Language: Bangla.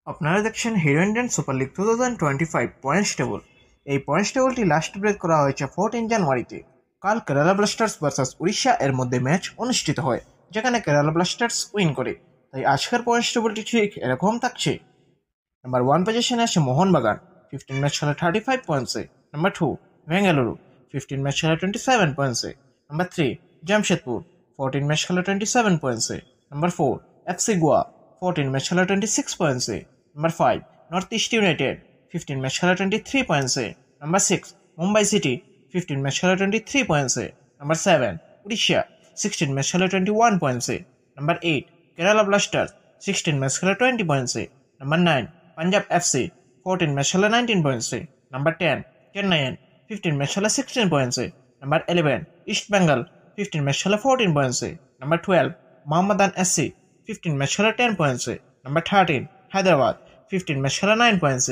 আপনারা দেখছেন hero Indian super league 2025 points table. এই পয়েন্টস টেবলটি লাস্ট ব্রেক করা হয়েছে 14 জানুয়ারিতে। কাল কেরালা ব্লাস্টার্স ভার্সেস উড়িষ্যা এর মধ্যে ম্যাচ অনুষ্ঠিত হয়, যেখানে কেরালা ব্লাস্টার্স উইন করে। তাই আজকের পয়েন্টস টেবলটি ঠিক এরকম থাকছে। নাম্বার 1 পজিশনে আছে মোহনবাগান, 15 ম্যাচ খেলা 35 পয়েন্টসে। নাম্বার 2 বেঙ্গালুরু, 15 ম্যাচ খেলা 27 পয়েন্টসে। নাম্বার 3 জামশেদপুর, 14 ম্যাচ খেলা 27 পয়েন্টসে। নাম্বার 4 এফসি গোয়া, 14 ম্যাচ খেলা 26 পয়েন্টসে। Number 5, Northeast United, 15 match খেলা 23 points. Number 6, Mumbai City, 15 match খেলা 23 points. Number 7, Odisha, 16 match খেলা 21 points. Number 8, Kerala Blasters, 16 match খেলা 20 points. Number 9, Punjab FC, 14 match খেলা 19 points. Number 10, Chennai, 15 match খেলা 16 points. Number 11, East Bengal, 15 match খেলা 14 points. Number 12, Mohammedan SC, 15 match খেলা 10 points. Number 13, Hyderabad, 15 match খেলা 9 points.